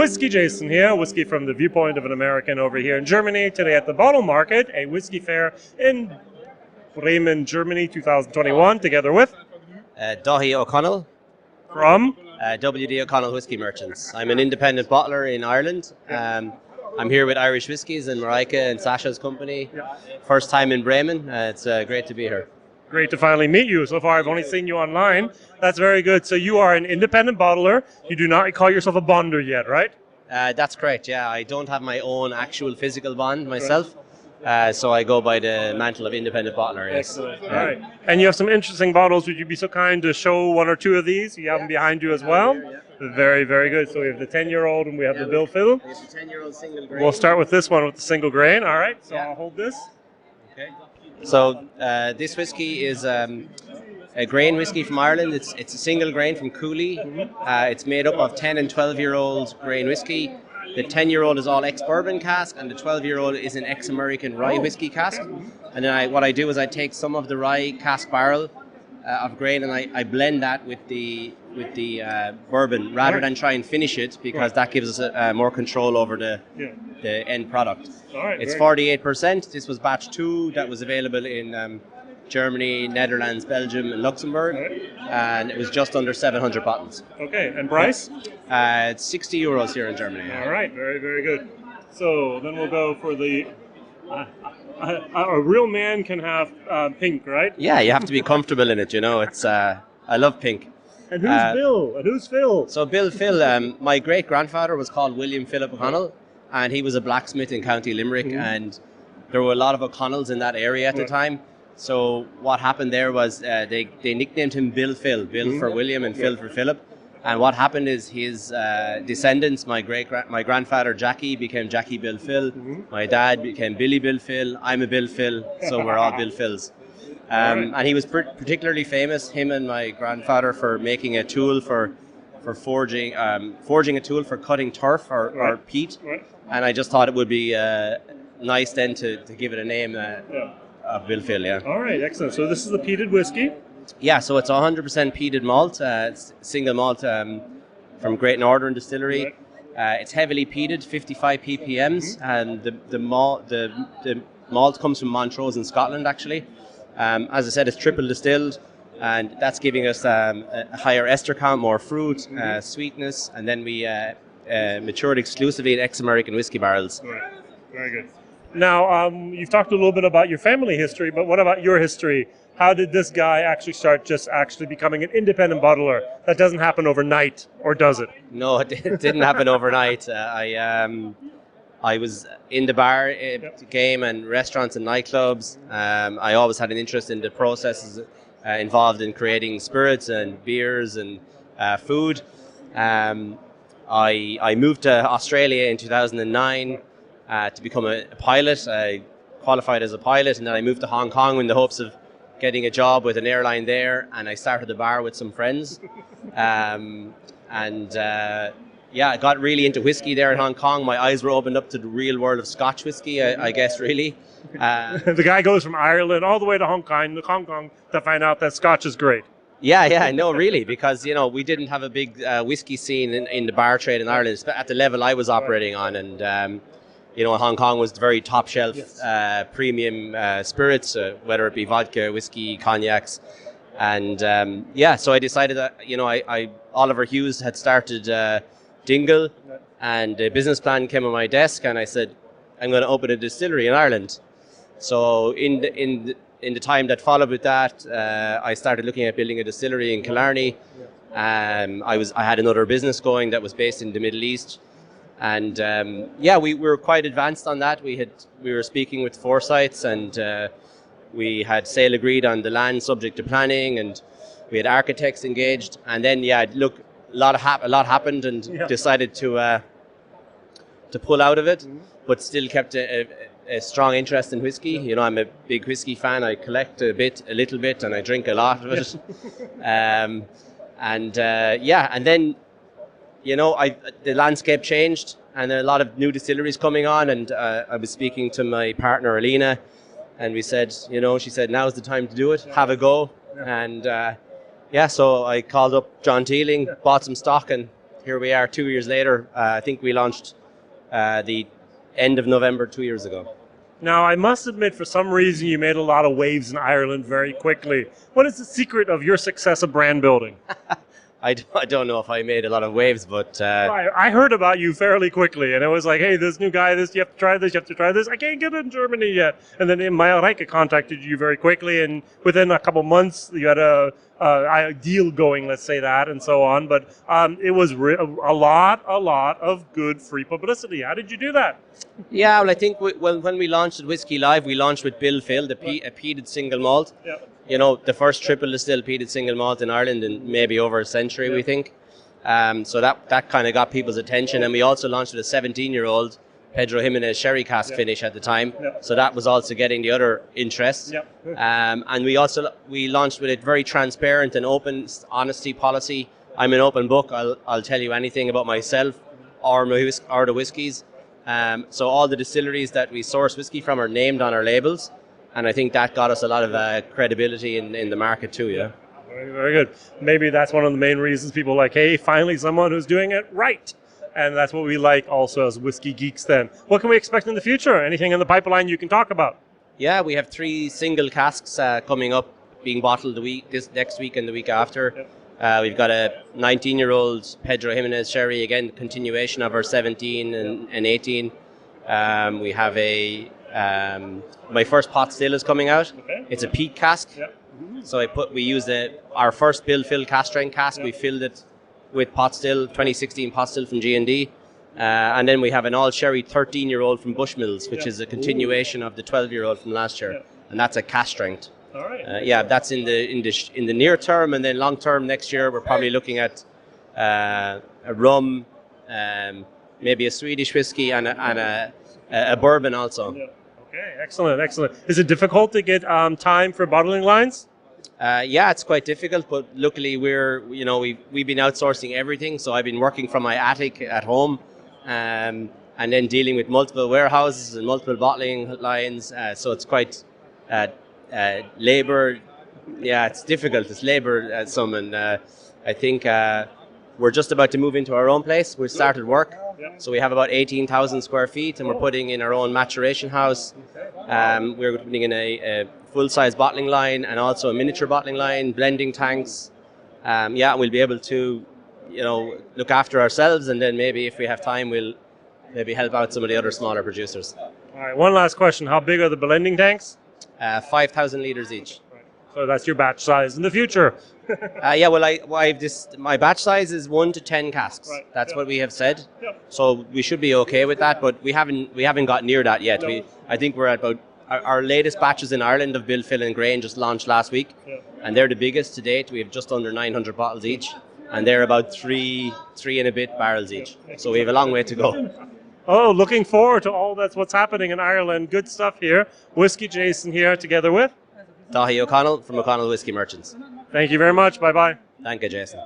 WhiskyJason here, whiskey from the viewpoint of an American over here in Germany. Today at the Bottle Market, a whiskey fair in Bremen, Germany, 2021, together with W.D.O Connell from W.D.O Connell Whiskey Merchants. I'm an independent bottler in Ireland. I'm here with Irish Whiskies and Marika and Sasha's company. First time in Bremen. It's great to be here. Great to finally meet you. So far, I've only seen you online. That's very good. So you are an independent bottler. You do not call yourself a bonder yet, right? That's correct, yeah. I don't have my own actual physical bond myself. So I go by the mantle of independent bottler, yes. Excellent. All right. And you have some interesting bottles. Would you be so kind to show one or two of these? You have them behind you as well. Very, very good. So we have the 10-year-old and we have the Bill Fill. It's a 10-year-old single grain. We'll start with this one with the single grain. All right. So I'll hold this. Okay. So this whiskey is a grain whiskey from Ireland. It's a single grain from Cooley. It's made up of 10 and 12-year-old grain whiskey. The 10-year-old is all ex-bourbon cask, and the 12-year-old is an ex-American rye whiskey cask. And then what I do is I take some of the rye cask barrel of grain and I blend that with the bourbon rather than try and finish it, because that gives us more control over the end product. It's 48%. This was batch 2 that was available in Germany, Netherlands, Belgium, and Luxembourg, and it was just under 700 bottles. Okay, and price? It's 60 euros here in Germany. All right, very, very good. So then we'll go for the. A real man can have pink, right? Yeah, you have to be comfortable in it. You know, it's. I love pink. And who's Bill? And who's Phil? So Bill Phil, my great grandfather was called William Philip O'Connell, and he was a blacksmith in County Limerick, and there were a lot of O'Connells in that area at the time. So what happened there was they nicknamed him Bill Phil, Bill for William and Phil for Philip. And what happened is his descendants, my grandfather Jackie became Jackie Bill Phil, my dad became Billy Bill Phil, I'm a Bill Phil, so we're all Bill Phils. And he was particularly famous, him and my grandfather, for making a tool for forging a tool for cutting turf or peat. And I just thought it would be nice then to give it a name of Bill Phil, yeah. All right, excellent. So this is a peated whiskey? Yeah, so it's 100% peated malt. It's single malt from Great Northern Distillery. It's heavily peated, 55 ppms, and the malt comes from Montrose in Scotland, actually. As I said, it's triple distilled, and that's giving us a higher ester count, more fruit, sweetness, and then we matured exclusively in ex-American whiskey barrels. Right. Very good. Now, you've talked a little bit about your family history, but what about your history? How did this guy actually start just actually becoming an independent bottler? That doesn't happen overnight, or does it? No, it didn't happen overnight. I was in the bar game and restaurants and nightclubs. I always had an interest in the processes involved in creating spirits and beers and food. I moved to Australia in 2009 to become a pilot. I qualified as a pilot, and then I moved to Hong Kong in the hopes of getting a job with an airline there, and I started a bar with some friends. I got really into whiskey there in Hong Kong. My eyes were opened up to the real world of Scotch whiskey, I guess, really. The guy goes from Ireland all the way to Hong Kong to find out that Scotch is great. Yeah, no, really, because, we didn't have a big whiskey scene in the bar trade in Ireland at the level I was operating on, and Hong Kong was very top shelf premium spirits, whether it be vodka, whiskey, cognacs. And so I decided that, Oliver Hughes had started Dingle, and the business plan came on my desk, and I said, I'm going to open a distillery in Ireland. So in the time that followed with that, I started looking at building a distillery in Killarney. I had another business going that was based in the Middle East. And we were quite advanced on that. We were speaking with foresights, and we had sale agreed on the land subject to planning, and we had architects engaged. And then a lot happened, and decided to pull out of it, but still kept a strong interest in whiskey. I'm a big whiskey fan. I collect a little bit, and I drink a lot of it. And then. The landscape changed, and there are a lot of new distilleries coming on, and I was speaking to my partner, Alina, and we said, she said, now's the time to do it, have a go. And so I called up John Teeling, bought some stock, and here we are 2 years later. I think we launched the end of November 2 years ago. Now, I must admit, for some reason, you made a lot of waves in Ireland very quickly. What is the secret of your success of brand building? I don't know if I made a lot of waves, but... I heard about you fairly quickly, and it was like, hey, this new guy, you have to try this, you have to try this. I can't get it in Germany yet. And then Mareike contacted you very quickly, and within a couple months, you had a deal going, let's say that, and so on. But it was a lot of good free publicity. How did you do that? Yeah, well, I think when we launched at Whiskey Live, we launched with Bill Phil, a peated single malt. Yeah. You know, the first triple distilled peated single malt in Ireland in maybe over a century, we think. So that kind of got people's attention. And we also launched with a 17-year-old Pedro Jimenez sherry cask finish at the time. So that was also getting the other interest. And we launched with a very transparent and open honesty policy. I'm an open book. I'll tell you anything about myself or the whiskies. So all the distilleries that we source whiskey from are named on our labels. And I think that got us a lot of credibility in the market too, yeah. Very, very good. Maybe that's one of the main reasons people are like, hey, finally someone who's doing it right. And that's what we like also as whiskey geeks then. What can we expect in the future? Anything in the pipeline you can talk about? Yeah, we have 3 single casks coming up, being bottled this next week and the week after. We've got a 19-year-old Pedro Jimenez sherry, again, continuation of our 17 and 18. We have my first pot still is coming out. It's a peat cask. So we used our first Bill Phil cast strength cask. We filled it with pot still, 2016 pot still from G&D. And then we have an all sherry 13-year-old from Bushmills, which is a continuation of the 12-year-old from last year, and that's a cast strength. All right. That's in the near term, and then long term next year we're probably looking at a rum, maybe a Swedish whiskey, and a bourbon also. Okay, excellent. Is it difficult to get time for bottling lines? Yeah, it's quite difficult, but luckily we've been outsourcing everything. So I've been working from my attic at home, and then dealing with multiple warehouses and multiple bottling lines. So it's quite labor. Yeah, it's difficult. It's labor and I think we're just about to move into our own place. We started work. So we have about 18,000 square feet, and we're putting in our own maturation house. We're putting in a full-size bottling line and also a miniature bottling line, blending tanks. We'll be able to, look after ourselves, and then maybe if we have time, we'll maybe help out some of the other smaller producers. All right, one last question. How big are the blending tanks? 5,000 liters each. So that's your batch size in the future. My batch size is 1 to 10 casks. That's what we have said. So we should be okay with that, but we haven't got near that yet. I think we're at about our latest batches in Ireland of Bill Phil and Grain just launched last week, and they're the biggest to date. We have just under 900 bottles each, and they're about three and a bit barrels each. So we have a long way to go. Oh, looking forward to all that's what's happening in Ireland. Good stuff here. WhiskyJason here together with W.D.O Connell from O'Connell Whiskey Merchants. Thank you very much. Bye-bye. Thank you, Jason.